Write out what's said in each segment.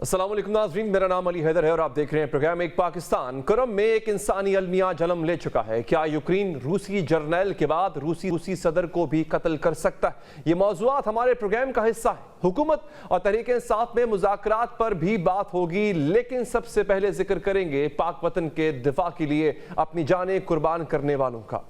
अस्सलाम वालेकुम नाज़रीन, मेरा नाम अली हैदर है और आप देख रहे हैं प्रोग्राम एक पाकिस्तान। करम में एक इंसानी अलमिया जन्म ले चुका है। क्या यूक्रेन रूसी जर्नैल के बाद रूसी सदर को भी कत्ल कर सकता है? ये मौज़ूआत हमारे प्रोग्राम का हिस्सा है। हुकूमत और तहरीक इंसाफ में मुज़ाकरात पर भी बात होगी, लेकिन सबसे पहले जिक्र करेंगे पाक वतन के दिफा के लिए अपनी जानें कुर्बान करने वालों का।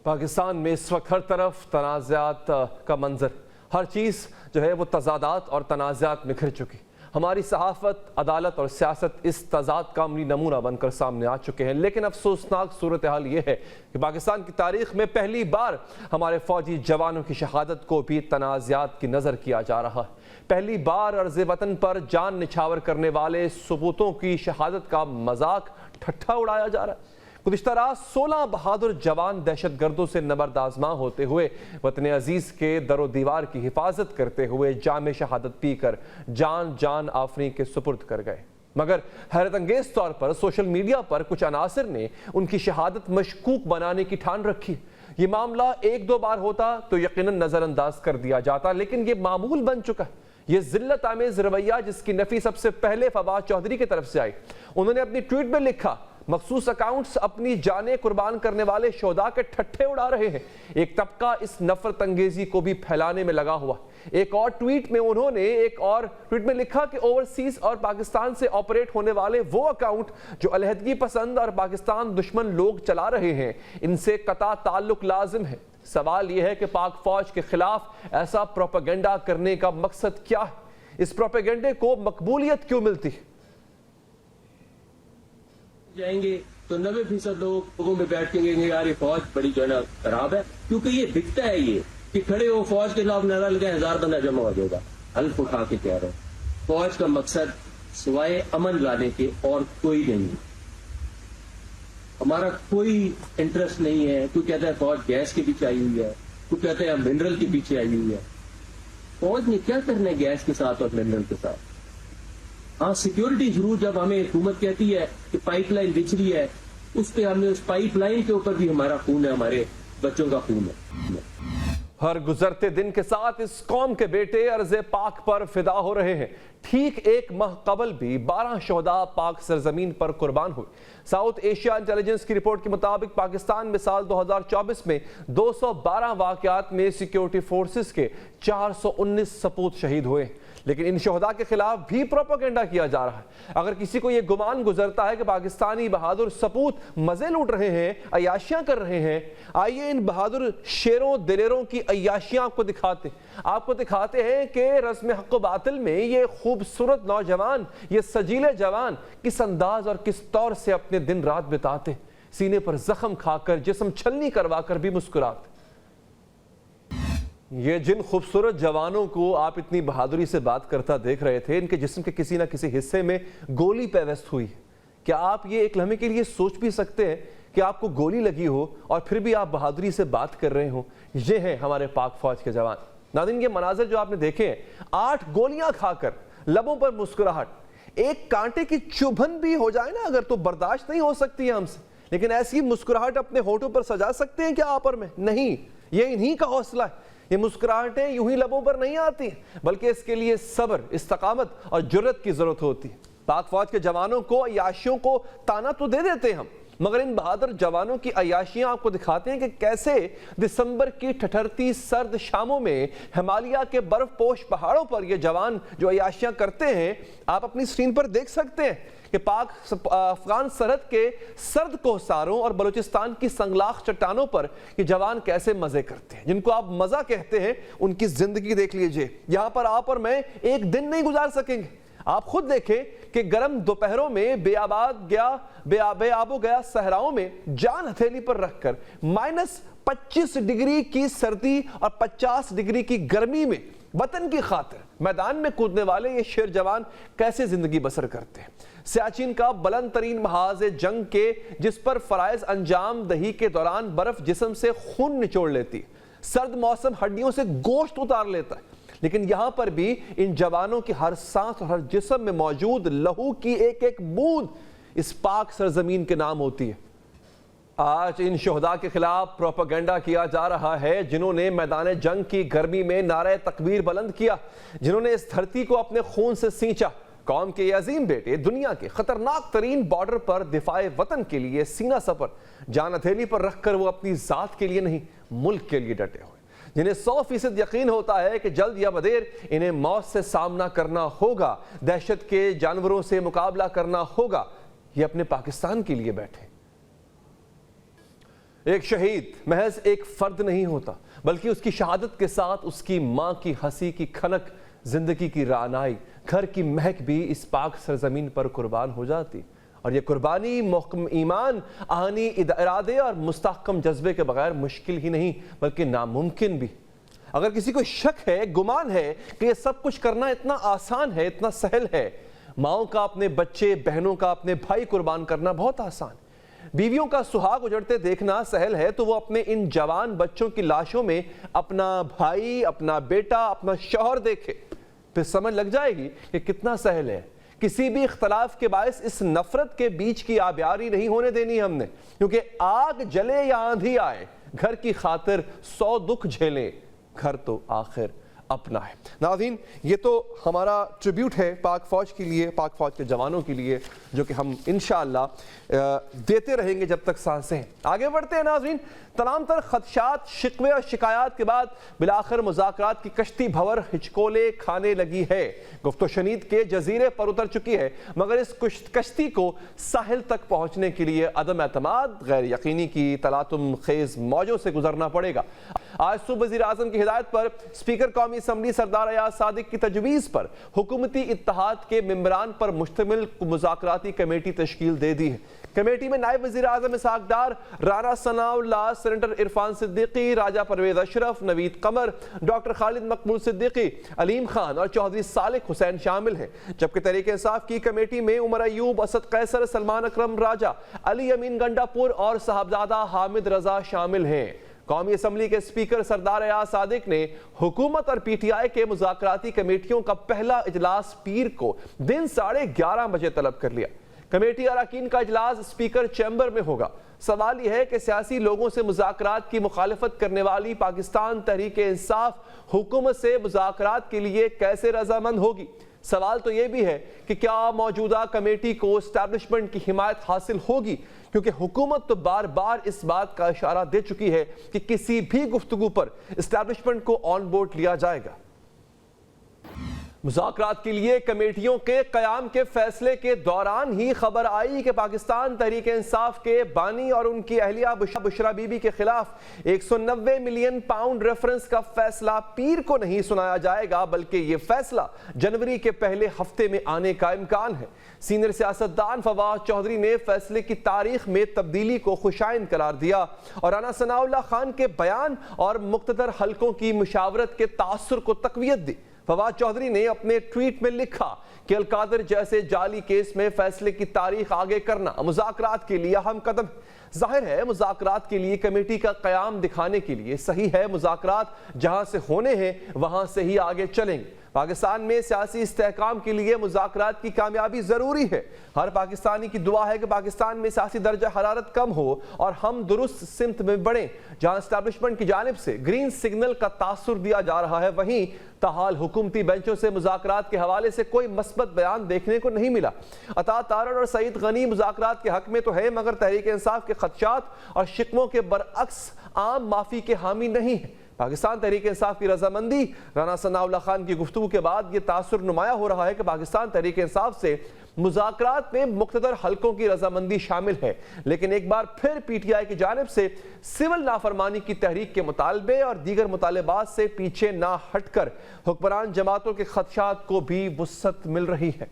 पाकिस्तान में इस वक्त हर तरफ तनाज़ात का मंजर, हर चीज़ जो है वो तजादात और तनाज़ात में घिर चुकी। हमारी सहाफ़त, अदालत और सियासत इस तजाद का अमली नमूना बनकर सामने आ चुके हैं। लेकिन अफसोसनाक सूरत हाल ये है कि पाकिस्तान की तारीख में पहली बार हमारे फ़ौजी जवानों की शहादत को भी तनाज़ात की नज़र किया जा रहा है। पहली बार अर्ज़ वतन पर जान निछावर करने वाले सबूतों की शहादत का मजाक ठट्ठा उड़ाया जा रहा है। गुज़िश्ता रात 16 बहादुर जवान दहशत गर्दों से नबरदाज़मा होते हुए वतन अजीज़ के दरो दीवार की हिफाजत करते हुए जाम शहादत पीकर जान आफरी के सुपुर्द कर गए। मगर हैरत अंगेज तौर पर सोशल मीडिया पर कुछ अनासर ने उनकी शहादत मशकूक बनाने की ठान रखी। ये मामला एक दो बार होता तो यकीनन नज़रअंदाज कर दिया जाता, लेकिन ये मामूल बन चुका है। ये जिल्लत आमेज रवैया जिसकी नफी सबसे पहले फवाद चौधरी की तरफ से आई। उन्होंने अपनी ट्वीट में लिखा, मखसूस अकाउंट्स अपनी जानें कुर्बान करने वाले शोदा के ठट्ठे उड़ा रहे हैं। एक तबका इस नफरत अंगेजी को भी फैलाने में लगा हुआ। एक और ट्वीट में लिखा कि ओवरसीज और पाकिस्तान से ऑपरेट होने वाले वो अकाउंट जो अलहदगी पसंद और पाकिस्तान दुश्मन लोग चला रहे हैं, इनसे कता ताल्लुक लाजिम है। सवाल यह है कि पाक फौज के खिलाफ ऐसा प्रोपेगेंडा करने का मकसद क्या है? इस प्रोपेगेंडे को मकबूलियत क्यों मिलती है? जाएंगे तो 90% लोगों में बैठ के यार ये फौज बड़ी जो है ना खराब है, क्योंकि ये दिखता है ये कि खड़े हो फौज के खिलाफ नारा लगाए 1000 बंदा जमा हो जाएगा। हल्फ उठा के कह रहे हो, फौज का मकसद सिवाय अमन लाने के और कोई नहीं है। हमारा कोई इंटरेस्ट नहीं है। कोई कहता है फौज गैस के पीछे आई हुई है, कोई कहता है मिनरल के पीछे आई हुई है। फौज ने क्या करना है गैस के साथ और मिनरल के साथ? हाँ, सिक्योरिटी जरूर, जब हमें हुकूमत कहती है कि पाइपलाइन बिछ रही है, उस पे हमने उस पाइपलाइन के ऊपर भी हमारा खून है, हमारे बच्चों का खून है। हर गुजरते दिन के साथ इस कौम के बेटे अर्ज़े पाक पर फिदा हो रहे हैं। ठीक एक माह कबल भी 12 शोहदा पाक सरजमीन पर कुर्बान हुए। साउथ एशिया इंटेलिजेंस की रिपोर्ट के मुताबिक पाकिस्तान में साल 2024 में 212 वाक़यात में सिक्योरिटी फोर्सेस के 419 सपूत शहीद हुए। लेकिन इन शोहदा के खिलाफ भी प्रोपेगेंडा किया जा रहा है। अगर किसी को यह गुमान गुजरता है कि पाकिस्तानी बहादुर सपूत मजे लूट रहे हैं, अय्याशियां कर रहे हैं, आइए इन बहादुर शेरों दिलेरों की अय्याशियां आपको दिखाते हैं कि रस्म हक़ बातिल में ये खूबसूरत नौजवान, ये सजीले जवान किस अंदाज और किस तौर से अपने दिन रात बिताते, सीने पर जख्म खाकर, जिस्म छलनी करवाकर भी मुस्कुराते। ये जिन खूबसूरत जवानों को आप इतनी बहादुरी से बात करता देख रहे थे, इनके जिस्म के किसी ना किसी हिस्से में गोली पेवस्त हुई। क्या आप ये एक लम्हे के लिए सोच भी सकते हैं कि आपको गोली लगी हो और फिर भी आप बहादुरी से बात कर रहे हो? ये हैं हमारे पाक फौज के जवान। नाज़रीन, ये मनाज़र जो आपने देखे हैं, 8 गोलियां खाकर लबों पर मुस्कुराहट, एक कांटे की चुभन भी हो जाए ना अगर, तो बर्दाश्त नहीं हो सकती है हमसे, लेकिन ऐसी मुस्कुराहट अपने होठों पर सजा सकते हैं क्या आपस में? नहीं, ये इन्हीं का हौसला है। ये मुस्कुराहटें यूं ही लबों पर नहीं आती, बल्कि इसके लिए सब्र, इस्तकामत और जुर्रत की जरूरत होती है। पाक फौज के जवानों को, अय्याशियों को ताना तो दे देते हैं हम, मगर इन बहादुर जवानों की अय्याशियां आपको दिखाते हैं कि कैसे दिसंबर की ठठरती सर्द शामों में हिमालय के बर्फपोश पहाड़ों पर ये जवान जो अय्याशियां करते हैं, आप अपनी स्क्रीन पर देख सकते हैं कि पाक अफगान सरहद के सर्द कोहसारों और बलूचिस्तान की संगलाख चट्टानों पर ये जवान कैसे मजे करते हैं। जिनको आप मजा कहते हैं, उनकी जिंदगी देख लीजिए। यहां पर आप और मैं एक दिन नहीं गुजार सकेंगे। आप खुद देखें कि गर्म दोपहरों में बेआबो गया सहराओं में जान हथेली पर रखकर -25 डिग्री की सर्दी और 50 डिग्री की गर्मी में वतन की खातिर मैदान में कूदने वाले ये शेर जवान कैसे जिंदगी बसर करते हैं। सियाचिन का बुलंद तरीन महाज जंग के, जिस पर फराइज अंजाम दही के दौरान बर्फ जिस्म से खून निचोड़ लेती, सर्द मौसम हड्डियों से गोश्त उतार लेता है, लेकिन यहां पर भी इन जवानों की हर सांस और हर जिस्म में मौजूद लहू की एक एक बूंद इस पाक सरजमीन के नाम होती है। آج ان شہداء کے خلاف پروپیگنڈا کیا جا رہا ہے جنہوں نے میدان جنگ کی گرمی میں نعرہ تکبیر بلند کیا، جنہوں نے اس دھرتی کو اپنے خون سے سینچا۔ قوم کے یہ عظیم بیٹے دنیا کے خطرناک ترین بارڈر پر دفاع وطن کے لیے سینہ سپر جان ہتھیلی پر رکھ کر وہ اپنی ذات کے لیے نہیں ملک کے لیے ڈٹے ہوئے، جنہیں 100% یقین ہوتا ہے کہ جلد یا بدیر انہیں موت سے سامنا کرنا ہوگا، دہشت کے جانوروں سے مقابلہ کرنا ہوگا۔ یہ اپنے پاکستان کے لیے بیٹھے۔ ایک شہید محض ایک فرد نہیں ہوتا، بلکہ اس کی شہادت کے ساتھ اس کی ماں کی ہنسی کی کھنک، زندگی کی رعنائی، گھر کی مہک بھی اس پاک سرزمین پر قربان ہو جاتی، اور یہ قربانی محکم ایمان، آہنی ارادے اور مستحکم جذبے کے بغیر مشکل ہی نہیں بلکہ ناممکن بھی۔ اگر کسی کو شک ہے، گمان ہے کہ یہ سب کچھ کرنا اتنا آسان ہے، اتنا سہل ہے، ماؤں کا اپنے بچے، بہنوں کا اپنے بھائی قربان کرنا بہت آسان، بیویوں کا سہاگ اجڑتے دیکھنا سہل ہے، تو وہ اپنے ان جوان بچوں کی لاشوں میں اپنا بھائی، اپنا بیٹا، اپنا شوہر دیکھے، پھر سمجھ لگ جائے گی کہ کتنا سہل ہے۔ کسی بھی اختلاف کے باعث اس نفرت کے بیچ کی آبیاری نہیں ہونے دینی ہم نے، کیونکہ آگ جلے یا آندھی آئے، گھر کی خاطر 100 دکھ جھیلیں، گھر تو آخر اپنا ہے۔ ناظرین، یہ تو ہمارا ٹریبیوٹ ہے پاک فوج کے لیے، پاک فوج کے جوانوں کے لیے، جو کہ ہم انشاءاللہ دیتے رہیں گے جب تک سانسیں ہیں۔ آگے بڑھتے ہیں ناظرین، تمام تر خدشات، شکوے اور شکایات کے بعد بالآخر مذاکرات کی کشتی بھور ہچکولے کھانے لگی ہے، گفت و شنید کے جزیرے پر اتر چکی ہے، مگر اس کشتی کو ساحل تک پہنچنے کے لیے عدم اعتماد، غیر یقینی کی تلاطم خیز موجوں سے گزرنا پڑے گا۔ آج صبح وزیر اعظم کی ہدایت پر اسپیکر قومی اسمبلی سردار ایاز صادق کی تجویز پر حکومتی اتحاد کے ممبران پر مشتمل مذاکراتی کمیٹی تشکیل دے دی ہے۔ کمیٹی میں نائب وزیر اعظم اسحاق ڈار، رانا ثناء اللہ، سینیٹر عرفان صدیقی، راجہ پرویز اشرف، نوید قمر، ڈاکٹر خالد مقبول صدیقی، علیم خان اور چودھری صالح حسین شامل ہیں، جبکہ تحریک انصاف کی کمیٹی میں عمر ایوب، اسد قیصر، سلمان اکرم راجہ، علی امین گنڈا پور اور صاحبزادہ حامد رضا شامل ہیں۔ قومی اسمبلی کے اسپیکر سردار ایاز صادق نے حکومت اور پی ٹی آئی کے مذاکراتی کمیٹیوں کا پہلا اجلاس پیر کو دن 11:30 بجے طلب کر لیا۔ کمیٹی اراکین کا اجلاس اسپیکر چیمبر میں ہوگا۔ سوال یہ ہے کہ سیاسی لوگوں سے مذاکرات کی مخالفت کرنے والی پاکستان تحریک انصاف حکومت سے مذاکرات کے لیے کیسے رضامند ہوگی؟ سوال تو یہ بھی ہے کہ کیا موجودہ کمیٹی کو اسٹیبلشمنٹ کی حمایت حاصل ہوگی، کیونکہ حکومت تو بار بار اس بات کا اشارہ دے چکی ہے کہ کسی بھی گفتگو پر اسٹیبلشمنٹ کو آن بورڈ لیا جائے گا۔ مذاکرات کے لیے کمیٹیوں کے قیام کے فیصلے کے دوران ہی خبر آئی کہ پاکستان تحریک انصاف کے بانی اور ان کی اہلیہ بشرا بی بی کے خلاف 190 ملین پاؤنڈ ریفرنس کا فیصلہ پیر کو نہیں سنایا جائے گا، بلکہ یہ فیصلہ جنوری کے پہلے ہفتے میں آنے کا امکان ہے۔ سینئر سیاستدان فواد چودھری نے فیصلے کی تاریخ میں تبدیلی کو خوشائند قرار دیا اور رانا ثناء اللہ خان کے بیان اور مقتدر حلقوں کی مشاورت کے تاثر کو تقویت دی۔ فواد چودھری نے اپنے ٹویٹ میں لکھا کہ القادر جیسے جعلی کیس میں فیصلے کی تاریخ آگے کرنا مذاکرات کے لیے اہم قدم ہے۔ ظاہر ہے مذاکرات کے لیے کمیٹی کا قیام دکھانے کے لیے صحیح ہے، مذاکرات جہاں سے ہونے ہیں وہاں سے ہی آگے چلیں گے۔ پاکستان میں سیاسی استحکام کے لیے مذاکرات کی کامیابی ضروری ہے۔ ہر پاکستانی کی دعا ہے کہ پاکستان میں سیاسی درجہ حرارت کم ہو اور ہم درست سمت میں بڑھیں۔ جہاں اسٹیبلشمنٹ کی جانب سے گرین سگنل کا تاثر دیا جا رہا ہے، وہیں تاحال حکومتی بینچوں سے مذاکرات کے حوالے سے کوئی مثبت بیان دیکھنے کو نہیں ملا۔ عطا تارڑ اور سعید غنی مذاکرات کے حق میں تو ہے، مگر تحریک انصاف کے خدشات اور شکووں کے برعکس عام معافی کے حامی نہیں ہیں۔ پاکستان تحریک انصاف کی رضامندی، رانا ثناء اللہ خان کی گفتگو کے بعد یہ تاثر نمایاں ہو رہا ہے کہ پاکستان تحریک انصاف سے مذاکرات میں مقتدر حلقوں کی رضامندی شامل ہے، لیکن ایک بار پھر پی ٹی آئی کی جانب سے سول نافرمانی کی تحریک کے مطالبے اور دیگر مطالبات سے پیچھے نہ ہٹ کر حکمران جماعتوں کے خدشات کو بھی وسعت مل رہی ہے۔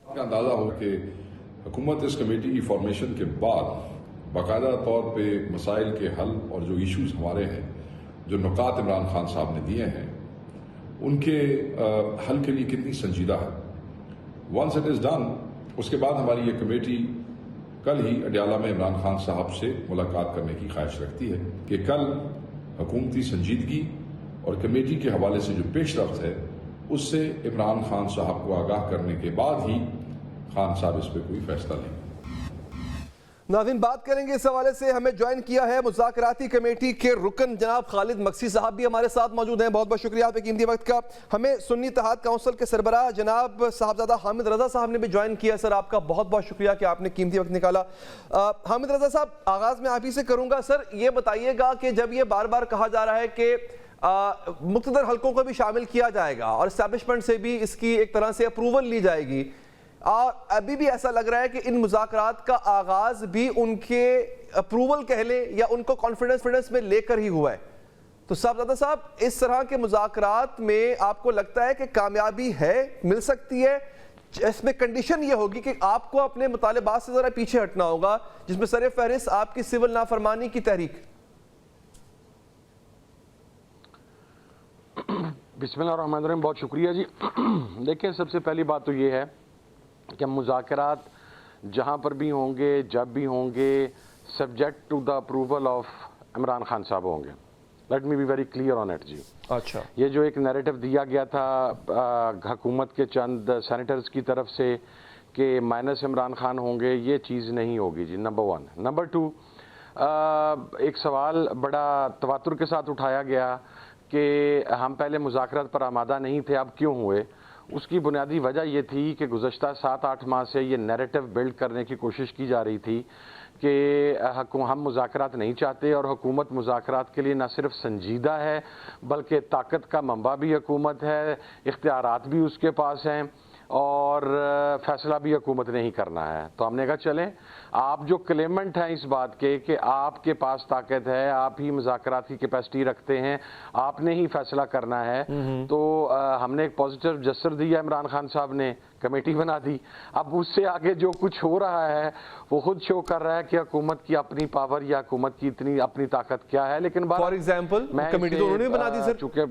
اندازہ ہو کہ حکومت اس کمیٹی کی فارمیشن کے بعد باقاعدہ طور پہ مسائل کے حل اور جو ایشوز ہمارے ہیں، جو نکات عمران خان صاحب نے دیے ہیں، ان کے حل کے لیے کتنی سنجیدہ ہے۔ ونس اٹ از ڈن، اس کے بعد ہماری یہ کمیٹی کل ہی اڈیالہ میں عمران خان صاحب سے ملاقات کرنے کی خواہش رکھتی ہے کہ کل حکومتی سنجیدگی اور کمیٹی کے حوالے سے جو پیش رفت ہے اس سے عمران خان صاحب کو آگاہ کرنے کے بعد ہی خان صاحب اس پہ کوئی فیصلہ لیں۔ नाज़रीन बात करेंगे इस हवाले से। हमें ज्वाइन किया है मुज़ाकराती कमेटी के रुकन जनाब खालिद मक्सी साहब भी हमारे साथ मौजूद हैं। बहुत बहुत शुक्रिया आपके कीमती वक्त का। हमें सुन्नी इत्तेहाद काउंसिल के सरबराह जनाब साहबजादा हामिद रज़ा साहब ने भी ज्वाइन किया। सर आपका बहुत बहुत शुक्रिया कि आपने कीमती वक्त निकाला। हामिद रज़ा साहब, आगाज़ में आप ही से करूँगा। सर ये बताइएगा कि जब ये बार बार कहा जा रहा है कि मुख्तदर हल्कों को भी शामिल किया जाएगा और इस्टेब्लिशमेंट से भी इसकी एक तरह से अप्रूवल ली जाएगी, और अभी भी ऐसा लग रहा है कि इन मुज़ाकरात का आगाज़ भी उनके अप्रूवल कह लें या उनको कॉन्फिडेंस में लेकर ही हुआ है, तो साहबजादा साहब इस तरह के मुज़ाकरात में आपको लगता है कि कामयाबी है, मिल सकती है? इसमें कंडीशन ये होगी कि आपको अपने मुतालिबात से ज़रा पीछे हटना होगा, जिसमें सर फहरिस्त आपकी सिविल नाफरमानी की तहरीक। बिस्मिल्लाहिर्रहमानिर्रहीम, बहुत शुक्रिया जी। देखिए, सबसे पहली बात तो ये है कि मुज़ाकरात जहाँ पर भी होंगे, जब भी होंगे, subject to the approval of Imran Khan साहब होंगे। Let me be very clear on it जी। अच्छा, ये जो एक नैरेटिव दिया गया था हुकूमत के चंद सेनेटर्स की तरफ से कि माइनस इमरान खान होंगे, ये चीज़ नहीं होगी जी, नंबर वन। नंबर टू, एक सवाल बड़ा तवातुर के साथ उठाया गया कि हम पहले मुज़ाकरात पर आमादा नहीं थे, अब क्यों हुए? उसकी बुनियादी वजह ये थी कि गुज़श्ता 7-8 माह से ये नैरेटिव बिल्ड करने की कोशिश की जा रही थी कि हम मुज़ाकरात नहीं चाहते, और हुकूमत मुज़ाकरात के लिए न सिर्फ संजीदा है बल्कि ताकत का मंबा भी हुकूमत है, इख्तियारात भी उसके पास हैं, और फैसला भी हुकूमत ने ही करना है। तो हमने कहा चलें, आप जो क्लेमेंट हैं इस बात के कि आपके पास ताकत है, आप ही मुज़ाकरात की कैपेसिटी रखते हैं, आपने ही फैसला करना है, तो हमने एक पॉजिटिव जस्र दिया, इमरान खान साहब ने कमेटी बना दी। अब उससे आगे जो कुछ हो रहा है वो खुद शो कर रहा है कि हुकूमत की अपनी पावर या हुकूमत की इतनी अपनी ताकत क्या है। लेकिन फॉर एग्जाम्पल कमेटी तो उन्होंने बना दी सर, चूंकि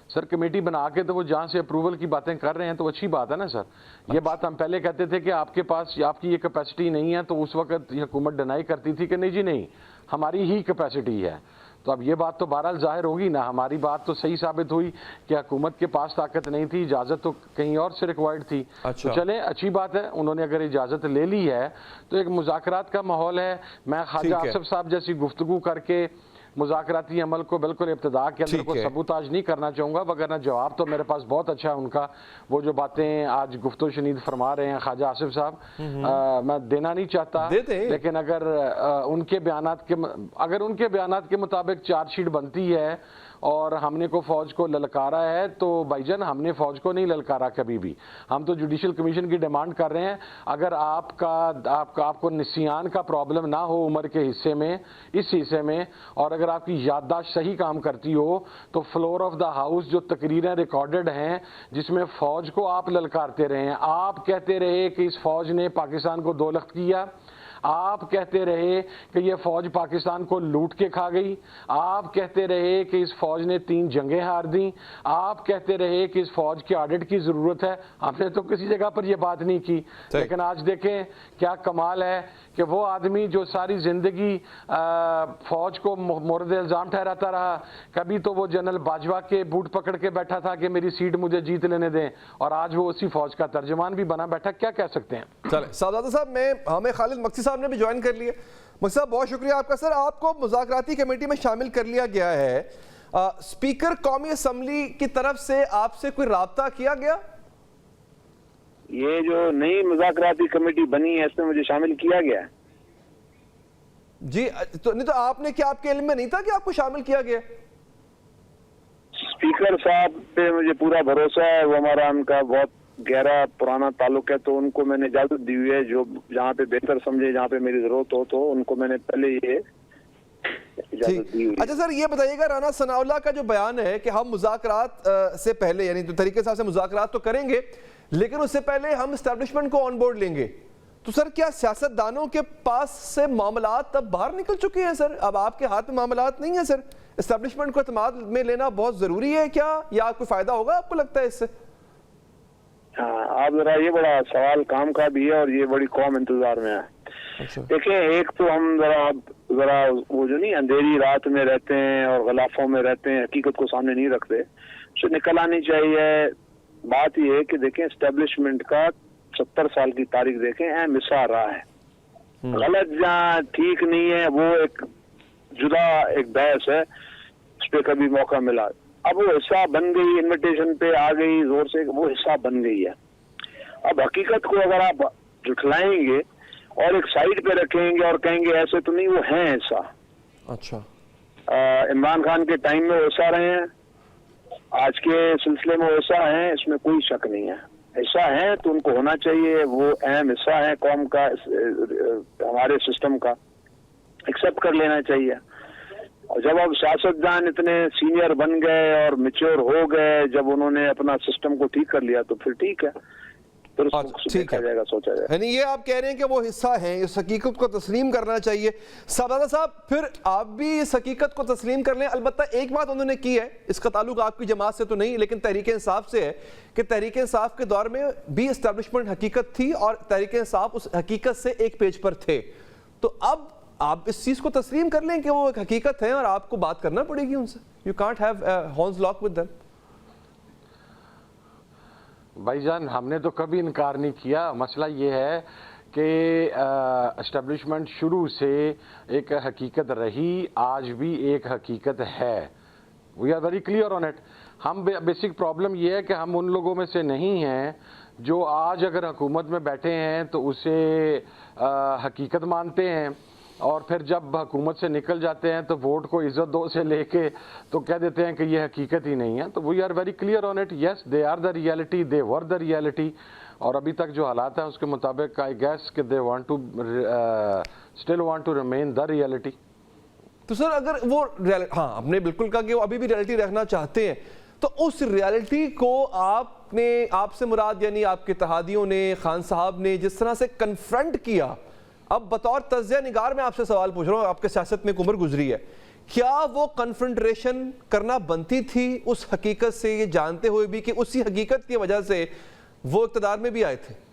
सर कमेटी बना के तो वो जहाँ से अप्रूवल की बातें कर रहे हैं तो अच्छी बात है ना सर। ये बात हम पहले कहते थे कि आपके पास आपकी ये कैपेसिटी नहीं है, तो उस वक्त हुकूमत डिनाई करती थी कि नहीं जी नहीं, हमारी ही कैपेसिटी है। तो अब ये बात तो बहरहाल जाहिर होगी ना, हमारी बात तो सही साबित हुई कि हुकूमत के पास ताकत नहीं थी, इजाज़त तो कहीं और से रिक्वायर्ड थी। अच्छा। तो चलें, अच्छी बात है, उन्होंने अगर इजाज़त ले ली है तो एक मुज़ाकरात का माहौल है। मैं ख्वाजा आसिफ साहब जैसी गुफ्तगू करके मुज़ाकराती अमल को बिल्कुल इब्तिदा के अंदर को सबूताज नहीं करना चाहूँगा, वगरना जवाब तो मेरे पास बहुत अच्छा है उनका। वो जो बातें आज गुफ्तगू शनीद फरमा रहे हैं ख्वाजा आसिफ साहब, मैं देना नहीं चाहता, लेकिन अगर उनके बयानात के मुताबिक चार्जशीट बनती है और हमने को फौज को ललकारा है, तो भाईजान हमने फौज को नहीं ललकारा कभी भी। हम तो जुडिशल कमीशन की डिमांड कर रहे हैं। अगर आपको निसियान का प्रॉब्लम ना हो उम्र के हिस्से में, इस हिस्से में, और अगर आपकी याददाश्त सही काम करती हो, तो फ्लोर ऑफ द हाउस जो तकरीरें रिकॉर्डेड हैं जिसमें फौज को आप ललकारते रहे हैं, आप कहते रहे कि इस फौज ने पाकिस्तान को दो लख्त किया, आप कहते रहे कि ये फौज पाकिस्तान को लूट के खा गई, आप कहते रहे कि इस फौज ने 3 जंगें हार दी, आप कहते रहे कि इस फौज की ऑडिट की जरूरत है। हमने तो किसी जगह पर यह बात नहीं की, लेकिन आज देखें क्या कमाल है कि वो आदमी जो सारी जिंदगी फौज को मोरद इल्जाम ठहराता रहा, कभी तो वो जनरल बाजवा के बूट पकड़ के बैठा था कि मेरी सीट मुझे जीत लेने दें, और आज वो उसी फौज का तर्जमान भी बना बैठा। क्या कह सकते हैं? चले साहबजादा साहब, हमें खालिद मक्सी साहब ने भी ज्वाइन कर लिए। मक्सी साहब बहुत शुक्रिया आपका। सर आपको मुज़ाकराती कमेटी में शामिल कर लिया गया है, स्पीकर कौमी असम्बली की तरफ से आपसे कोई राब्ता किया गया? ये जो नई मुज़ाकराती कमेटी बनी है इसमें मुझे शामिल किया गया है जी। तो नहीं तो आपने क्या, आपके इल्म में नहीं था कि आपको शामिल किया गया? स्पीकर साहब पे मुझे पूरा भरोसा है, वो हमारा उनका बहुत गहरा पुराना ताल्लुक है, तो उनको मैंने इजाजत दी हुई है, जो जहाँ पे बेहतर समझे, जहाँ पे मेरी जरूरत हो, तो उनको मैंने पहले ये इजाजत दी हुई। अच्छा सर ये बताइएगा, राना सनाउल्लाह का जो बयान है कि हम मुज़ाकरात से पहले, यानी तो तरीके से मुज़ाकरात तो करेंगे लेकिन उससे पहले हम एस्टेब्लिशमेंट को ऑन बोर्ड लेंगे, तो सर क्या सियासतदानों के पास से मामलात अब बाहर निकल चुके हैं सर? अब आपके हाथ में मामलात नहीं है सर? एस्टेब्लिशमेंट को एतमाद में लेना बहुत जरूरी है क्या, या कोई फायदा होगा आपको लगता है इससे? हाँ, आप जरा, ये बड़ा सवाल काम का भी है और ये बड़ी कौम इंतजार में है। अच्छा। देखिए, एक तो हम जरा वो जो नहीं अंधेरी रात में रहते हैं और गलाफों में रहते हैं, हकीकत को सामने नहीं रखते, उससे निकल आनी चाहिए। बात ये है कि देखें, एस्टेब्लिशमेंट का 70 साल की तारीख देखें, अहम हिस्सा रहा है। गलत जहाँ ठीक नहीं है वो एक जुदा एक बहस है, उस पर कभी मौका मिला। अब वो हिस्सा बन गई, इन्विटेशन पे आ गई जोर से, वो हिस्सा बन गई है। अब हकीकत को अगर आप जुटलाएंगे और एक साइड पे रखेंगे और कहेंगे ऐसे तो नहीं, वो है हिस्सा। अच्छा, इमरान खान के टाइम में हिस्सा रहे हैं, आज के सिलसिले में हिस्सा हैं, इसमें कोई शक नहीं है। हिस्सा है तो उनको होना चाहिए, वो अहम हिस्सा है कौम का, हमारे सिस्टम का, एक्सेप्ट कर लेना चाहिए। और जब अब सियासतदान इतने सीनियर बन गए और मैच्योर हो गए, जब उन्होंने अपना सिस्टम को ठीक कर लिया तो फिर ठीक है, फिर ठीक है, जाएगा, सोचा जाएगा। यानी ये आप कह रहे हैं कि वो हिस्सा है, इस हकीकत को तस्लीम करना चाहिए। साहब फिर आप भी इस हकीकत को तस्लीम कर लें। अलबत्ता एक बात उन्होंने की है, इसका ताल्लुक आपकी जमात से तो नहीं लेकिन तहरीक इंसाफ से है, कि तहरीक इंसाफ के दौर में भी एस्टैब्लिशमेंट हकीकत थी और तहरीक इंसाफ उस हकीकत से एक पेज पर थे। तो अब आप इस चीज को तस्लीम कर लें कि वो एक हकीकत है और आपको बात करना पड़ेगी उनसे। You can't have horns lock with them. भाईजान, हमने तो कभी इनकार नहीं किया। मसला ये है कि एस्टेब्लिशमेंट शुरू से एक हकीकत रही, आज भी एक हकीकत है। We are very clear on it. हम बेसिक प्रॉब्लम ये है कि हम उन लोगों में से नहीं हैं जो आज अगर हुकूमत में बैठे हैं तो उसे हकीकत मानते हैं और फिर जब हुकूमत से निकल जाते हैं तो वोट को इज्जत दो से लेके तो कह देते हैं कि ये हकीकत ही नहीं है। तो we are very clear on it. Yes, they are the reality, they were the reality. और अभी तक जो हालात हैं उसके मुताबिक आई गेस कि they want to still want to remain the reality. तो सर अगर वो हाँ, आपने बिल्कुल कहा कि वो अभी भी रियलिटी रखना चाहते हैं, तो उस रियलिटी को आपसे मुराद यानी आपके इत्तेहादियों ने, खान साहब ने जिस तरह से कन्फ्रंट किया, अब बतौर तज्जिया निगार में आपसे सवाल पूछ रहा हूँ, आपके सियासत में एक उम्र गुजरी है, क्या वो कन्फ्रंट्रेशन करना बनती थी उस हकीकत से, ये जानते हुए भी कि उसी हकीकत की वजह से वो इक़्तिदार में भी आए थे?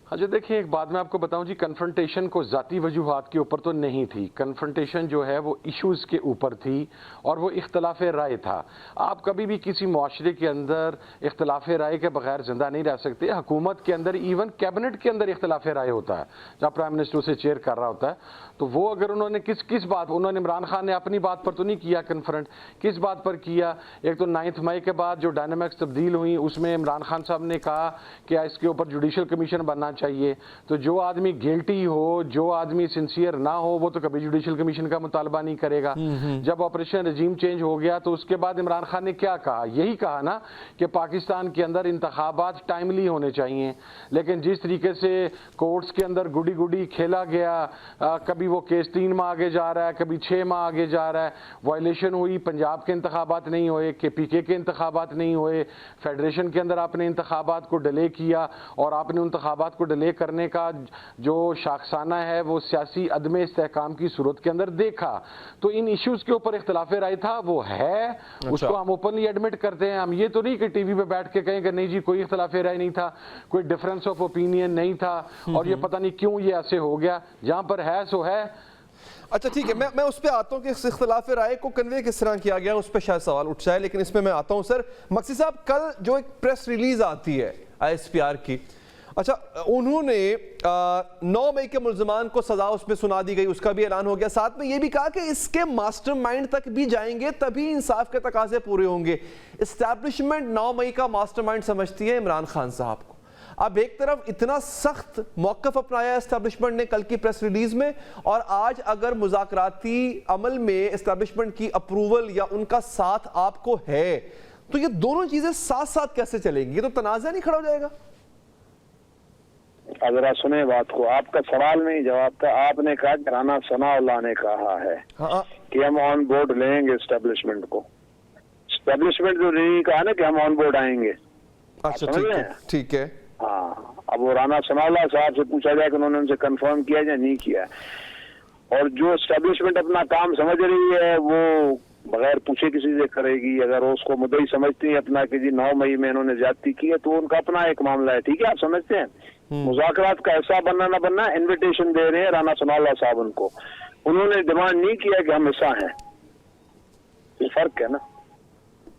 अच्छा देखिए, एक बात मैं आपको बताऊं जी, कन्फ्रंटेशन को ज़ाती वजूहात के ऊपर तो नहीं थी। कन्फ्रंटेशन जो है वो इश्यूज़ के ऊपर थी और वो इख्तलाफ राय था। आप कभी भी किसी मुआशरे के अंदर इख्तलाफ राय के बगैर ज़िंदा नहीं रह सकते। हुकूमत के अंदर, इवन कैबिनेट के अंदर इख्तलाफ राय होता है, जहाँ प्राइम मिनिस्टर उसे चेयर कर रहा होता है। तो वो अगर उन्होंने किस बात, उन्होंने इमरान खान ने अपनी बात पर तो नहीं किया कन्फ्रंट, किस बात पर किया? एक तो 9 मई के बाद जो डायनामिक्स तब्दील हुई उसमें इमरान खान साहब ने कहा कि इसके ऊपर जुडिशल कमीशन बनना चाहिए। तो जो आदमी गिल्टी हो, जो आदमी सिंसियर ना हो, वो तो कभी जुडिशल कमीशन का मुतालबा नहीं करेगा। जब ऑपरेशन रजीम चेंज हो गया तो उसके बाद इमरान खान ने क्या कहा? यही कहा ना कि पाकिस्तान के अंदर इंतखाबात टाइमली होने चाहिए। लेकिन जिस तरीके से कोर्ट्स के अंदर गुडी गुडी खेला गया, कभी वो केस 3 माह आगे जा रहा है, कभी 6 माह आगे जा रहा है, वायलेशन हुई, पंजाब के इंतखाबात नहीं हुए, KPK के इंतखाबात नहीं हुए, फेडरेशन के अंदर आपने इंतखाबात को डिले किया और आपने इंतखाबात को डिले करने का जो शाखसाना है वो सियासी अदम इस्तेहकाम की सूरत के अंदर देखा। तो इन इश्यूज के ऊपर इख्तलाफ राय था, वो है। अच्छा। उसको हम ओपनली एडमिट करते हैं। हम ये तो नहीं कि टीवी पे बैठ के कहें कि नहीं जी कोई इख्तलाफ राय नहीं था, कोई डिफरेंस ऑफ ओपिनियन नहीं था और ये पता नहीं क्यों ये ऐसे हो गया। जहां पर है सो है। अच्छा ठीक है, मैं उस पर आता हूँ कि इस इख्तिलाफ राय को कन्वे किस तरह किया गया, उस पर शायद सवाल उठ जाए, लेकिन इसमें मैं आता हूँ। सर मक्सी साहब, कल जो एक प्रेस रिलीज आती है ISPR की, अच्छा उन्होंने 9 मई के मुल्ज़िमान को सजा उसमें सुना दी गई, उसका भी ऐलान हो गया। साथ में ये भी कहा कि इसके मास्टरमाइंड तक भी जाएंगे तभी इंसाफ के तकाजे पूरे होंगे। एस्टैब्लिशमेंट 9 मई का मास्टरमाइंड समझती है इमरान खान साहब को। अब एक तरफ इतना सख्त मौक़िफ़ अपनाया एस्टैब्लिशमेंट ने कल की प्रेस रिलीज में, और आज अगर मुज़ाकराती अमल में एस्टैब्लिशमेंट की अप्रूवल या उनका साथ आपको है, तो ये दोनों चीजें साथ साथ कैसे चलेंगी? ये तो तनाज़ा नहीं खड़ा हो जाएगा? अगर आप सुने बात को, आपका सवाल में ही जवाब था। आपने कहा कि राना सनाउल्लाह ने कहा है कि हम ऑन बोर्ड लेंगे एस्टेब्लिशमेंट को। एस्टेब्लिशमेंट जो नहीं कहा ना कि हम ऑन बोर्ड आएंगे। अच्छा ठीक है। हाँ, अब वो राना सनाउल्लाह साहब से पूछा जाए कि उन्होंने उनसे कंफर्म किया या नहीं किया। और जो एस्टेब्लिशमेंट अपना काम समझ रही है वो बगैर पूछे किसी से करेगी। अगर उसको मुद्दई समझती है अपना कि जी 9 मई में इन्होंने ज्यादती की है, तो उनका अपना एक मामला है। ठीक है, आप समझते हैं। मुज़ाकरात का हिस्सा बनना ना बनना, इन्विटेशन दे रहे हैं राना सनाउल्लाह साहब उनको। उन्होंने डिमांड नहीं किया कि हम हिस्सा हैं। ये फर्क है ना।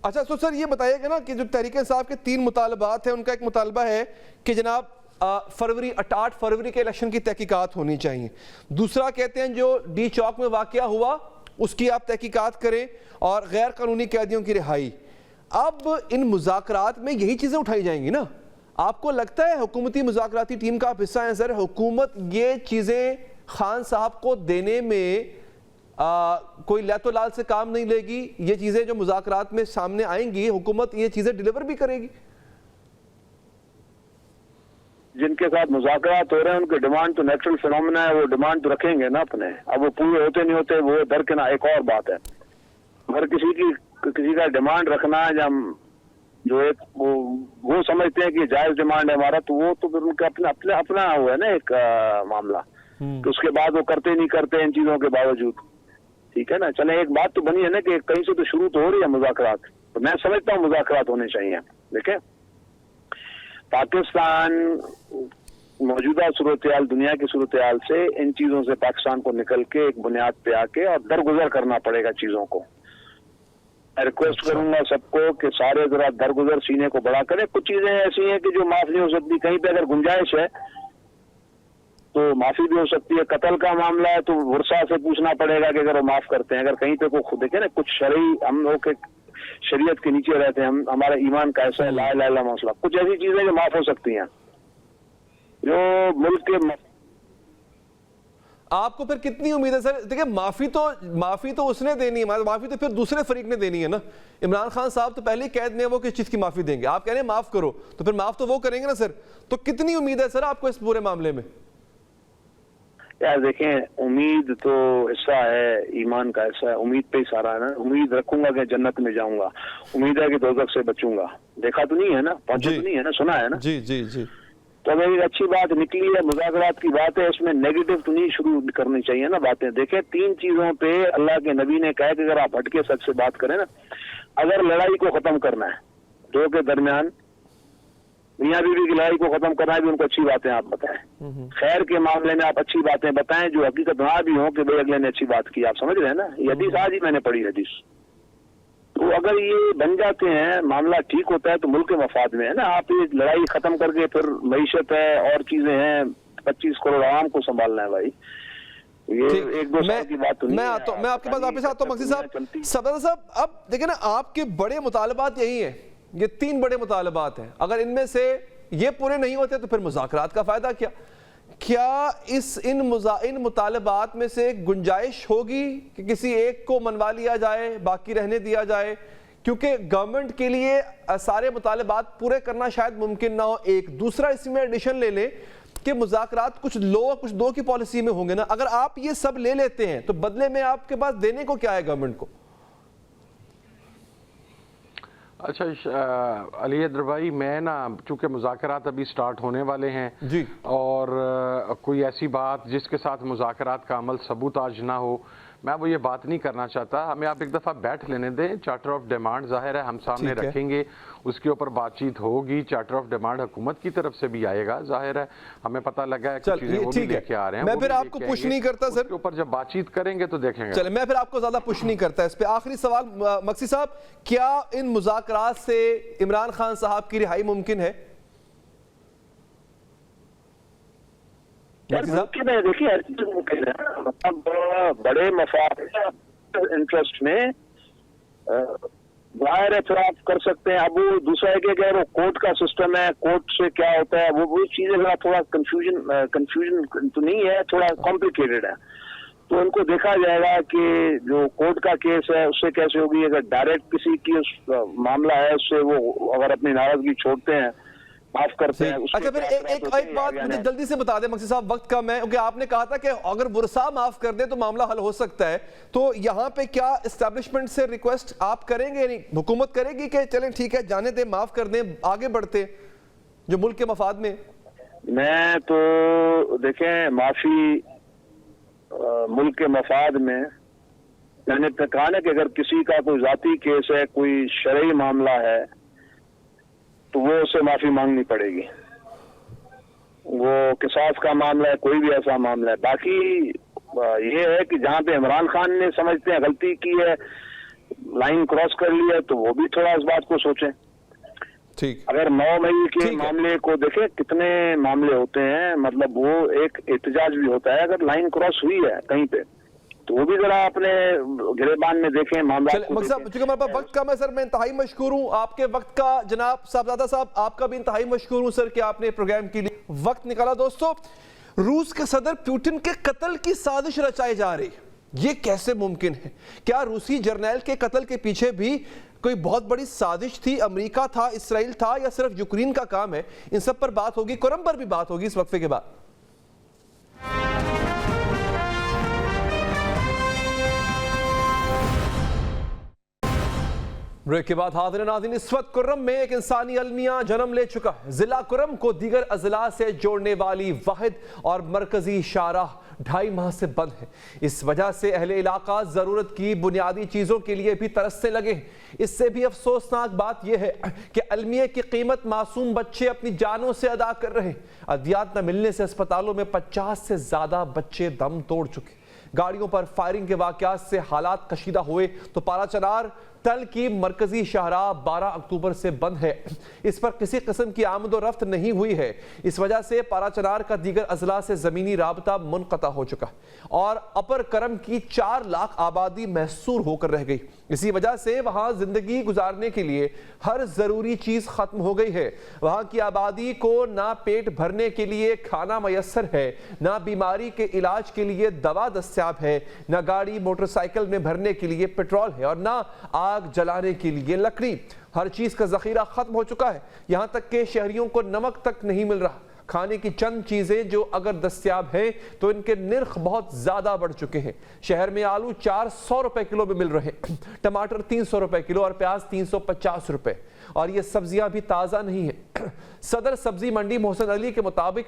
اچھا تو سر یہ بتائیے گا نا کہ جو تحریک انصاف کے 3 مطالبات ہیں، ان کا ایک مطالبہ ہے کہ جناب 8 فروری کے الیکشن کی تحقیقات ہونی چاہیے، دوسرا کہتے ہیں جو ڈی چوک میں واقعہ ہوا اس کی آپ تحقیقات کریں، اور غیر قانونی قیدیوں کی رہائی۔ اب ان مذاکرات میں یہی چیزیں اٹھائی جائیں گی نا؟ آپ کو لگتا ہے حکومتی مذاکراتی ٹیم کا آپ حصہ ہیں سر، حکومت یہ چیزیں خان صاحب کو دینے میں کوئی لیت و لال سے کام نہیں لے گی؟ یہ چیزیں جو مذاکرات میں سامنے آئیں گی حکومت یہ چیزیں ڈیلیور بھی کرے گی؟ جن کے ساتھ مذاکرات ہو رہے ہیں ان کے ڈیمانڈ تو نیچرل فینومینا ہے، وہ ڈیمانڈ تو رکھیں گے نا اپنے، اب وہ پورے ہوتے نہیں ہوتے وہ درکنار ایک اور بات ہے۔ اگر کسی کا ڈیمانڈ رکھنا ہے جو ایک وہ سمجھتے ہیں کہ جائز ڈیمانڈ ہے ہمارا، تو وہ تو پھر ان کا اپنا ہوا ہے نا ایک معاملہ، تو اس کے بعد وہ کرتے نہیں کرتے ان چیزوں کے باوجود، ٹھیک ہے نا۔ چلیں ایک بات تو بنی ہے نا کہ کہیں سے تو شروع تو ہو رہی ہے مذاکرات، تو میں سمجھتا ہوں مذاکرات ہونے چاہیے۔ دیکھیں پاکستان موجودہ صورتحال، دنیا کی صورتحال سے ان چیزوں سے پاکستان کو نکل کے ایک بنیاد پہ آ کے اور درگزر کرنا پڑے گا چیزوں کو۔ میں ریکویسٹ کروں گا سب کو کہ سارے ذرا درگزر سینے کو بڑا کریں۔ کچھ چیزیں ایسی ہیں کہ جو معاف نہیں ہو سکتی، کہیں پہ اگر گنجائش ہے تو معافی بھی ہو سکتی ہے۔ قتل کا معاملہ ہے تو ورثہ سے پوچھنا پڑے گا کہ اگر وہ معاف کرتے ہیں، اگر کہیں پہ کوئی دیکھیں نا کچھ شرعی ہم لوگ شریعت کے نیچے رہتے ہیں، ہمارا ایمان کا ایسا ہے لا الہ الا اللہ مسئلہ، کچھ ایسی چیزیں جو معاف ہو سکتی ہیں جو ملک کے۔ آپ کو پھر کتنی امید ہے سر؟ دیکھیں معافی تو اس نے دینی ہے، معافی تو پھر دوسرے فریق نے دینی ہے نا۔ عمران خان صاحب تو پہلے ہی قید میں وہ کس چیز کی معافی دیں گے؟ آپ کہہ رہے ہیں معاف کرو، تو پھر معاف تو وہ کریں گے نا سر۔ تو کتنی امید ہے سر آپ کو اس پورے معاملے میں؟ یار دیکھیں امید تو حصہ ہے ایمان کا، حصہ ہے، امید پہ ہی سارا ہے نا۔ امید رکھوں گا کہ جنت میں جاؤں گا، امید ہے کہ دوزخ سے بچوں گا۔ دیکھا تو نہیں ہے نا، پہنچا تو نہیں ہے نا، سنا ہے نا۔ جی جی جی تو اگر ایک اچھی بات نکلی ہے، مذاکرات کی بات ہے، اس میں نیگیٹو تو نہیں شروع کرنی چاہیے نا باتیں۔ دیکھیں 3 چیزوں پہ اللہ کے نبی نے کہا کہ اگر آپ ہٹ کے سچ سے بات کریں نا، اگر لڑائی کو ختم کرنا ہے دو کے درمیان، میاں بیوی کی لڑائی کو ختم کرنا ہے بھی ان کو اچھی باتیں آپ بتائیں، خیر کے معاملے میں آپ اچھی باتیں بتائیں جو حقیقت نہ بھی ہوں کہ بھائی اگلے نے اچھی بات کی، آپ سمجھ رہے ہیں نا۔ یہ حدیث آج ہی میں نے پڑھی حدیث، تو اگر یہ بن جاتے ہیں معاملہ ٹھیک ہوتا ہے تو ملک کے مفاد میں ہے نا۔ آپ یہ لڑائی ختم کر کے پھر معیشت ہے اور چیزیں ہیں، 25 کروڑ عوام کو سنبھالنا ہے بھائی، یہ ایک دو سال کی بات تو نہیں ہے۔ میں آپ کے پاس واپس آتا ہوں مقصد صاحب۔ صفدر صاحب اب دیکھیں نا آپ کے بڑے مطالبات یہی ہیں، یہ 3 بڑے مطالبات ہیں، اگر ان میں سے یہ پورے نہیں ہوتے تو پھر مذاکرات کا فائدہ کیا؟ کیا ان مطالبات میں سے گنجائش ہوگی کہ کسی ایک کو منوا لیا جائے باقی رہنے دیا جائے؟ کیونکہ گورنمنٹ کے لیے سارے مطالبات پورے کرنا شاید ممکن نہ ہو۔ ایک دوسرا اس میں ایڈیشن لے لیں کہ مذاکرات کچھ لو کچھ دو کی پالیسی میں ہوں گے نا، اگر آپ یہ سب لے لیتے ہیں تو بدلے میں آپ کے پاس دینے کو کیا ہے گورنمنٹ کو؟ اچھا علی حیدر بھائی، میں نا چونکہ مذاکرات ابھی سٹارٹ ہونے والے ہیں جی، اور کوئی ایسی بات جس کے ساتھ مذاکرات کا عمل ثبوتاج نہ ہو، میں وہ یہ بات نہیں کرنا چاہتا۔ ہمیں آپ ایک دفعہ بیٹھ لینے دیں، چارٹر آف ڈیمانڈ ظاہر ہے ہم سامنے رکھیں گے، اس کے اوپر بات چیت ہوگی۔ چارٹر آف ڈیمانڈ حکومت کی طرف سے بھی آئے گا، ظاہر ہے ہمیں پتہ لگا ہے کچھ چیزیں وہ بھی لے کے آ رہے ہیں، میں پھر آپ کو پش نہیں کرتا سر، اس کے اوپر جب بات چیت کریں گے تو دیکھیں گے۔ چلیں میں پھر آپ کو زیادہ پش نہیں کرتا اس پہ۔ آخری سوال مقصد صاحب، کیا ان مذاکرات سے عمران خان صاحب کی رہائی ممکن ہے؟ ممکن ہے، دیکھیے ہر چیز ممکن ہے، مطلب بڑے مفاد انٹرسٹ میں ظاہر ہے پھر آپ کر سکتے ہیں۔ اب وہ دوسرا ہے کہ اگر وہ کورٹ کا سسٹم ہے، کورٹ سے کیا ہوتا ہے، وہ چیزیں ذرا تھوڑا کنفیوژن تو نہیں ہے، تھوڑا کمپلیکیٹڈ ہے، تو ان کو دیکھا جائے گا کہ جو کورٹ کا کیس ہے اس سے کیسے ہوگی۔ اگر ڈائریکٹ کسی کی معاملہ ہے اس سے وہ اگر اپنی ناراضگی چھوڑتے ہیں، معاف کرتے ہیں۔ اچھا پھر ایک بات مجھے جلدی سے بتا دیں مقصد صاحب، وقت کم ہے، کیونکہ آپ نے کہا تھا کہ اگر ورثہ معاف کر دیں تو معاملہ حل ہو سکتا ہے، تو یہاں پہ کیا اسٹیبلشمنٹ سے ریکویسٹ آپ کریں گے، یعنی حکومت کرے گی کہ چلیں ٹھیک ہے جانے دیں، معاف کر دیں، آگے بڑھتے جو ملک کے مفاد میں؟ میں تو دیکھیں معافی ملک کے مفاد میں نے کہا نا کہ اگر کسی کا کوئی ذاتی کیس ہے، کوئی شرعی معاملہ ہے تو وہ اسے معافی مانگنی پڑے گی، وہ قصاص کا معاملہ ہے، کوئی بھی ایسا معاملہ ہے۔ باقی یہ ہے کہ جہاں پہ عمران خان نے سمجھتے ہیں غلطی کی ہے، लाइन क्रॉस कर ली है तो वो भी थोड़ा इस बात को सोचें। ठीक, अगर 9 मई के ठीक है। मामले को देखें, कितने मामले होते हैं, मतलब वो एक एहतजाज भी होता है। अगर लाइन क्रॉस हुई है कहीं पे तो वो भी जरा अपने गिरेबान में देखें मामला। चलिए साहब, चूंकि हमारे पास वक्त कम है सर, मैं इंतहाई मशकूर हूँ आपके वक्त का। जनाब साहबजादा साहब, आपका भी इंतहाई मशकूर हूँ सर कि आपने प्रोग्राम के लिए वक्त निकाला। दोस्तों, रूस के सदर पुतिन के कत्ल की साजिश रचाई जा रही, ये कैसे मुमकिन है? क्या रूसी जर्नैल के कत्ल के पीछे भी कोई बहुत बड़ी साजिश थी? अमेरिका था, इसराइल था, या सिर्फ यूक्रेन का काम है? इन सब पर बात होगी, कुरम पर भी बात होगी इस वक्फे के बाद। ब्रेक के बाद हाज़िर नाज़रीन, इस वक्त कुर्रम में एक इंसानी अलमिया जन्म ले चुका है। जिला कुर्रम को दीगर अजला से जोड़ने वाली वाहिद और मरकजी शाहराह 2.5 माह से बंद है। इस वजह से अहले इलाका जरूरत की बुनियादी चीजों के लिए भी तरसने लगे हैं। इससे भी अफसोसनाक बात यह है कि अलमिया की कीमत मासूम बच्चे अपनी जानों से अदा कर रहे हैं। अद्वियात न मिलने से अस्पतालों में 50 से ज्यादा बच्चे दम तोड़ चुके। गाड़ियों पर फायरिंग के वाकयात से हालात कशीदा हुए तो पाराचनार तल की मरकजी शाहराह 12 अक्टूबर से बंद है। इस पर किसी किस्म की आमद और रफ्त नहीं हुई है। इस वजह से पाराचनार का दीगर अजला से जमीनी राबता मुनक़ता हो चुका और अपर करम की 4 लाख आबादी महसूर होकर रह गई। इसी वजह से वहां जिंदगी गुजारने के लिए हर जरूरी चीज खत्म हो गई है। वहां की आबादी को ना पेट भरने के लिए खाना मयसर है, ना बीमारी के इलाज के लिए दवा दस्तयाब है, ना गाड़ी मोटरसाइकिल में भरने के लिए पेट्रोल है और ना आग जलाने के लिए लकड़ी। हर चीज का जखीरा खत्म हो चुका है। यहां तक के शहरियों को नमक तक नहीं मिल रहा। खाने की चंद चीजें जो अगर दस्तयाब हैं तो इनके निर्ख बहुत ज्यादा बढ़ चुके हैं। शहर में आलू 400 रुपए किलो में मिल रहे हैं, टमाटर 300 रुपए किलो और प्याज 350 रुपए, और ये सब्जियां भी ताजा नहीं है। सदर सब्जी मंडी मोहसिन अली के मुताबिक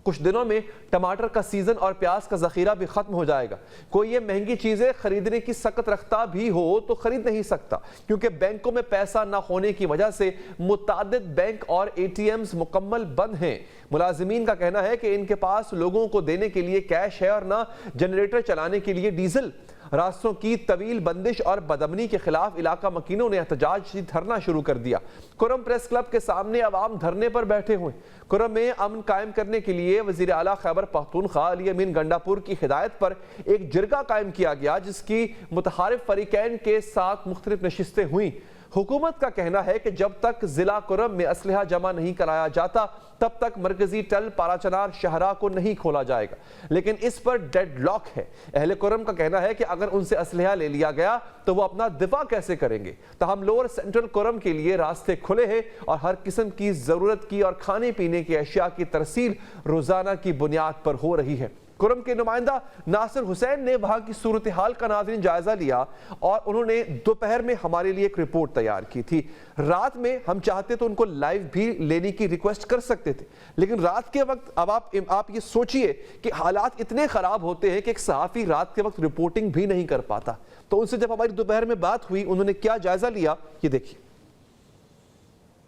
कुछ दिनों में टमाटर का सीजन और प्याज का जखीरा भी खत्म हो जाएगा। कोई ये महंगी चीजें खरीदने की सकत रखता भी हो तो खरीद नहीं सकता, क्योंकि बैंकों में पैसा ना होने की वजह से मुतादिद बैंक और एटीएम्स मुकम्मल बंद हैं। मुलाजिमीन का कहना है कि इनके पास लोगों को देने के लिए कैश है और ना जनरेटर चलाने के लिए डीजल। रास्तों की तवील बंदिश और बदअमनी के खिलाफ इलाका मकीनों ने एहतजाजी धरना शुरू कर दिया। कुरम प्रेस क्लब के सामने अवाम धरने पर बैठे हुए। कुरम में अमन कायम करने के लिए वजीर आला खैबर पख्तूनख्वा अली अमीन गंडापुर की हिदायत पर एक जिरगा कायम किया गया, जिसकी मुतहारिफ फरीकैन के साथ मुख्तलिफ नशिस्तें हुई। हुकूमत का कहना है कि जब तक जिला कुरम में असलहा जमा नहीं कराया जाता तब तक मरकजी टल पाराचनार शाहराह को नहीं खोला जाएगा, लेकिन इस पर डेडलॉक है। अहले कुरम का कहना है कि अगर उनसे असलहा ले लिया गया तो वो अपना दिफा कैसे करेंगे। तहम लोअर सेंट्रल कुरम के लिए रास्ते खुले हैं और हर किस्म की जरूरत की और खाने पीने की अशिया की तरसील रोजाना की बुनियाद पर हो रही है। कुरम के नुमाइंदा नासिर हुसैन ने वहां की सूरत हाल का नाज़रीन जायजा लिया और उन्होंने दोपहर में हमारे लिए एक रिपोर्ट तैयार की थी। रात में हम चाहते तो उनको लाइव भी लेने की रिक्वेस्ट कर सकते थे, लेकिन रात के वक्त अब आप ये सोचिए कि हालात इतने खराब होते हैं कि एक सहाफ़ी रात के वक्त रिपोर्टिंग भी नहीं कर पाता। तो उनसे जब हमारी दोपहर में बात हुई, उन्होंने क्या जायजा लिया, ये देखिए।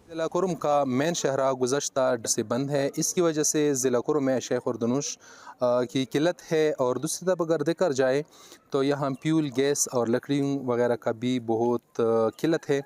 ज़िला कुरम का मेन शहरा गुज़श्ता से बंद है। इसकी वजह से ज़िला कुरम में शेख और दनुश की किल्लत है, और दूसरी तरफ अगर देखा जाए तो यहाँ फ्यूल, गैस और लकड़ी वगैरह का भी बहुत किल्लत है।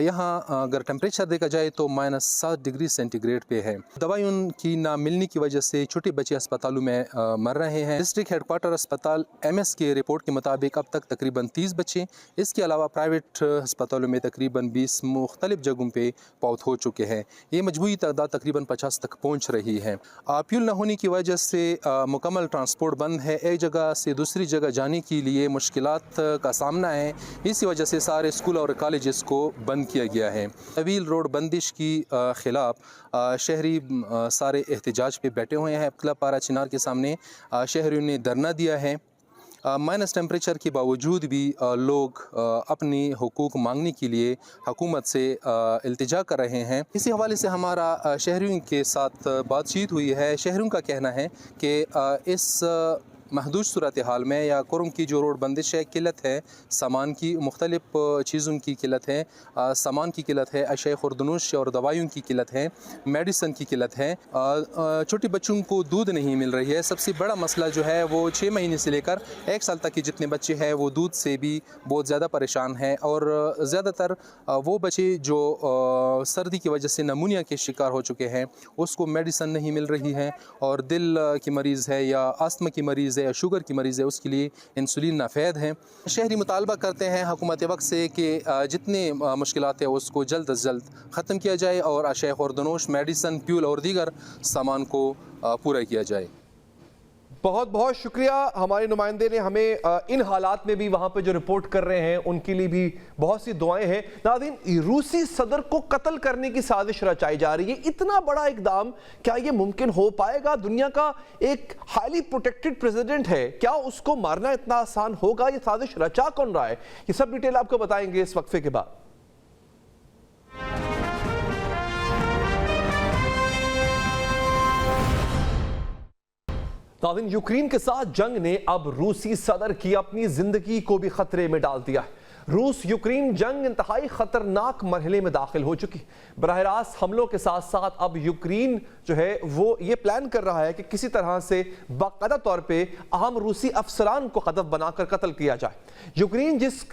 यहाँ अगर टेम्परेचर देखा जाए तो -7 डिग्री सेंटीग्रेड पे है। दवाई उनकी ना मिलने की वजह से छोटे बच्चे अस्पतालों में मर रहे हैं। डिस्ट्रिक्ट हेडक्वार्टर अस्पताल MS के रिपोर्ट के मुताबिक अब तक तकरीबन 30 बच्चे, इसके अलावा प्राइवेट अस्पतालों में तकरीबन 20 मुख्तलिफ जगहों पे फौत हो चुके हैं। ये मजमूई तादाद तकरीबन 50 तक पहुँच रही है। फ्यूल न होने की वजह से मुकम्मल ट्रांसपोर्ट बंद है। एक जगह से दूसरी जगह जाने के लिए मुश्किलात का सामना है। इसी वजह से सारे स्कूल और कॉलेजेस को बंद किया गया है। तवील रोड बंदिश की खिलाफ शहरी सारे एहतजाज पे बैठे हुए हैं। क्लब पाराचनार के सामने शहरियों ने धरना दिया है। माइनस टेम्परेचर के बावजूद भी लोग अपनी हुकूक मांगने के लिए हुकूमत से इल्तिजा कर रहे हैं। इसी हवाले से हमारा शहरियों के साथ बातचीत हुई है। शहरियों का कहना है कि इस محدود صورتحال میں یا کرم کی جو روڈ بندش ہے، قلت ہے سامان کی، مختلف چیزوں کی قلت ہے، سامان کی قلت ہے، اشیاء خوردنوش اور دوائیوں کی قلت ہے، میڈیسن کی قلت ہے، چھوٹی بچوں کو دودھ نہیں مل رہی ہے۔ سب سے بڑا مسئلہ جو ہے وہ 6 مہینے سے لے کر 1 سال تک کے جتنے بچے ہیں وہ دودھ سے بھی بہت زیادہ پریشان ہیں، اور زیادہ تر وہ بچے جو سردی کی وجہ سے نمونیا کے شکار ہو چکے ہیں اس کو میڈیسن نہیں مل رہی ہے، اور دل کی مریض ہے یا آستما کی مریض ہے یا شوگر کی مریض ہے اس کے لیے انسولین نافید ہیں۔ شہری مطالبہ کرتے ہیں حکومت وقت سے کہ جتنے مشکلات ہیں اس کو جلد از جلد ختم کیا جائے اور اشیاء خوردنوش، میڈیسن، فیول اور دیگر سامان کو پورا کیا جائے۔ بہت بہت شکریہ، ہمارے نمائندے نے ہمیں ان حالات میں بھی وہاں پہ جو رپورٹ کر رہے ہیں ان کے لیے بھی بہت سی دعائیں ہیں۔ ناظرین، روسی صدر کو قتل کرنے کی سازش رچائی جا رہی ہے، اتنا بڑا اقدام کیا یہ ممکن ہو پائے گا؟ دنیا کا ایک ہائیلی پروٹیکٹڈ پریزیڈنٹ ہے، کیا اس کو مارنا اتنا آسان ہوگا؟ یہ سازش رچا کون رہا ہے؟ یہ سب ڈیٹیل آپ کو بتائیں گے اس وقفے کے بعد۔ ناظرین، یوکرین کے ساتھ جنگ نے اب روسی صدر کی اپنی زندگی کو بھی خطرے میں ڈال دیا ہے۔ روس یوکرین جنگ انتہائی خطرناک مرحلے میں داخل ہو چکی۔ براہ راست حملوں کے ساتھ ساتھ اب یوکرین جو ہے وہ یہ پلان کر رہا ہے کہ کسی طرح سے باقاعدہ طور پہ اہم روسی افسران کو ہدف بنا کر قتل کیا جائے۔ یوکرین جس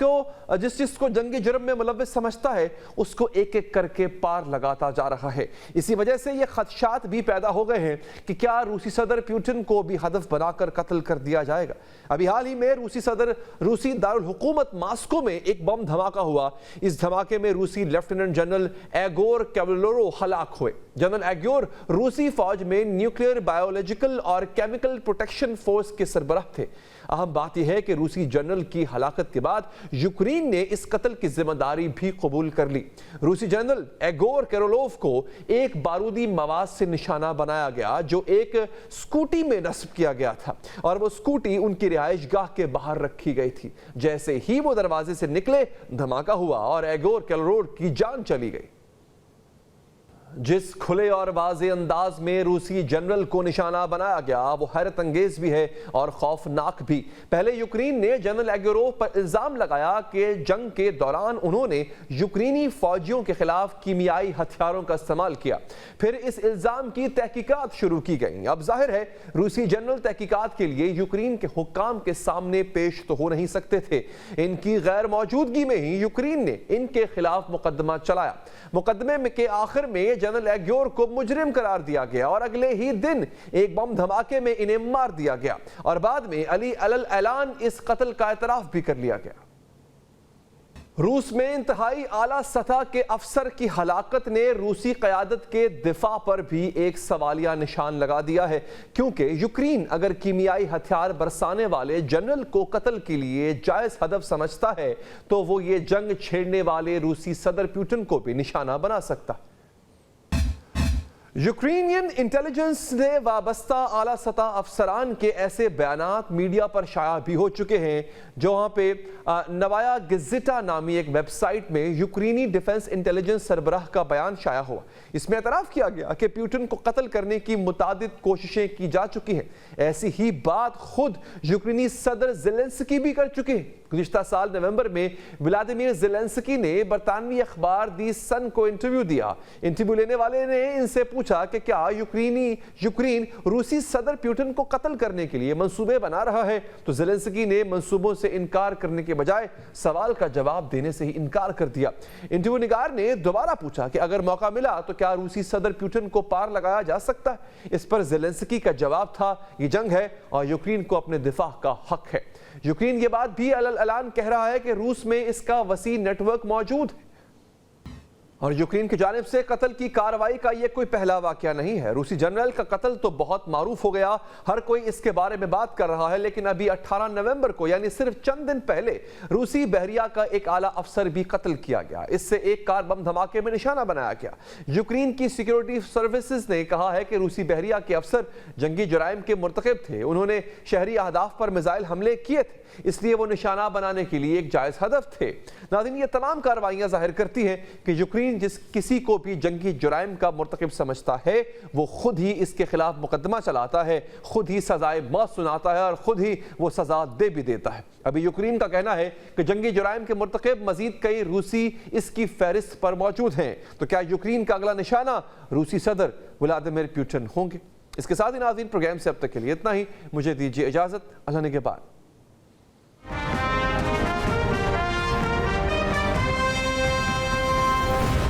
کو جنگ جرم میں ملوث سمجھتا ہے اس کو ایک ایک کر کے پار لگاتا جا رہا ہے۔ اسی وجہ سے یہ خدشات بھی پیدا ہو گئے ہیں کہ کیا روسی صدر پیوٹن کو بھی ہدف بنا کر قتل کر دیا جائے گا۔ ابھی حال ہی میں روسی دارالحکومت ماسکو میں ایک بم دھماکہ ہوا۔ اس دھماکے میں روسی لیفٹیننٹ جنرل ایگور کیولورو ہلاک ہوئے۔ جنرل ایگور روسی فوج میں نیوکلیئر، بایولوجیکل اور کیمیکل پروٹیکشن فورس کے سربراہ تھے۔ اہم بات یہ ہے کہ روسی جنرل کی ہلاکت کے بعد یوکرین نے اس قتل کی ذمہ داری بھی قبول کر لی۔ روسی جنرل ایگور کیرولوف کو ایک بارودی مواد سے نشانہ بنایا گیا جو ایک سکوٹی میں نصب کیا گیا تھا، اور وہ سکوٹی ان کی رہائش گاہ کے باہر رکھی گئی تھی۔ جیسے ہی وہ دروازے سے نکلے دھماکہ ہوا اور ایگور کیرولوف کی جان چلی گئی۔ جس کھلے اور واضح انداز میں روسی جنرل کو نشانہ بنایا گیا وہ حیرت انگیز بھی ہے اور خوفناک بھی۔ پہلے یوکرین نے جنرل ایگوروف پر الزام لگایا کہ جنگ کے دوران انہوں نے یوکرینی فوجیوں کے خلاف کیمیائی ہتھیاروں کا استعمال کیا۔ پھر اس الزام کی تحقیقات شروع کی گئیں۔ اب ظاہر ہے روسی جنرل تحقیقات کے لیے یوکرین کے حکام کے سامنے پیش تو ہو نہیں سکتے تھے۔ ان کی غیر موجودگی میں ہی یوکرین نے ان کے خلاف مقدمہ چلایا۔ مقدمے میں کے آخر میں جنرل ایگور کو مجرم قرار دیا گیا اور اگلے ہی دن ایک بم دھماکے میں انہیں مار دیا گیا، اور بعد میں علی اعلان اس قتل کا اعتراف بھی کر لیا گیا۔ روس میں انتہائی اعلیٰ سطح کے افسر کی ہلاکت نے روسی قیادت کے دفاع پر بھی ایک سوالیہ نشان لگا دیا ہے، کیونکہ یوکرین اگر کیمیائی ہتھیار برسانے والے جنرل کو قتل کے لیے جائز ہدف سمجھتا ہے تو وہ یہ جنگ چھیڑنے والے روسی صدر پیوٹن کو بھی نشانہ بنا سکتا ہے۔ یوکرینین انٹیلیجنس نے وابستہ اعلیٰ سطح افسران کے ایسے بیانات میڈیا پر شائع بھی ہو چکے ہیں، جہاں پہ نوایا گزیٹا نامی ایک ویب سائٹ میں یوکرینی ڈیفنس انٹیلیجنس سربراہ کا بیان شائع ہوا۔ اس میں اعتراف کیا گیا کہ پیوٹن کو قتل کرنے کی متعدد کوششیں کی جا چکی ہیں۔ ایسی ہی بات خود یوکرینی صدر زیلنسکی بھی کر چکے ہیں۔ گزشتہ سال نومبر میں ولادیمیر زیلنسکی نے برطانوی اخبار دی سن کو انٹرویو دیا۔ انٹرویو لینے والے نے ان سے پوچھا کہ کیا یوکرین روسی صدر پیوٹن کو قتل کرنے کے لیے منصوبے بنا رہا ہے، تو زیلنسکی نے منصوبوں سے انکار کرنے کے بجائے سوال کا جواب دینے سے ہی انکار کر دیا۔ انٹرویو نگار نے دوبارہ پوچھا کہ اگر موقع ملا تو کیا روسی صدر پیوٹن کو پار لگایا جا سکتا ہے؟ اس پر زیلنسکی کا جواب تھا، یہ جنگ ہے اور یوکرین کو اپنے دفاع کا حق ہے۔ یوکرین یہ بات بھی اعلان کہہ رہا ہے کہ روس میں اس کا وسیع نیٹ ورک موجود ہے، اور یوکرین کی جانب سے قتل کی کارروائی کا یہ کوئی پہلا واقعہ نہیں ہے۔ روسی جنرل کا قتل تو بہت معروف ہو گیا، ہر کوئی اس کے بارے میں بات کر رہا ہے، لیکن ابھی 18 نومبر کو یعنی صرف چند دن پہلے روسی بحریہ کا ایک اعلیٰ افسر بھی قتل کیا گیا۔ اس سے ایک کار بم دھماکے میں نشانہ بنایا گیا۔ یوکرین کی سیکیورٹی سروسز نے کہا ہے کہ روسی بحریہ کے افسر جنگی جرائم کے مرتکب تھے، انہوں نے شہری اہداف پر میزائل حملے کیے تھے، اس لیے وہ نشانہ بنانے کے لیے ایک جائز ہدف تھے۔ ناظرین، یہ تمام کارروائیاں ظاہر کرتی ہیں کہ یوکرین یوکرین جس کسی کو بھی جنگی جرائم کا مرتکب سمجھتا ہے وہ خود ہی اس کے خلاف مقدمہ چلاتا ہے، خود ہی سزائے موت سناتا ہے اور خود ہی وہ سزا دے بھی دیتا ہے۔ ابھی یوکرین کا کہنا ہے کہ جنگی جرائم کے مرتکب مزید کئی روسی اس کی فہرست پر موجود ہیں، تو کیا یوکرین کا اگلا نشانہ روسی صدر ولادیمیر پوٹن ہوں گے؟ اس کے ساتھ ہی ناظرین پروگرام سے اب تک کے لیے اتنا ہی، مجھے دیجیے اجازت، اللہ نگہبان۔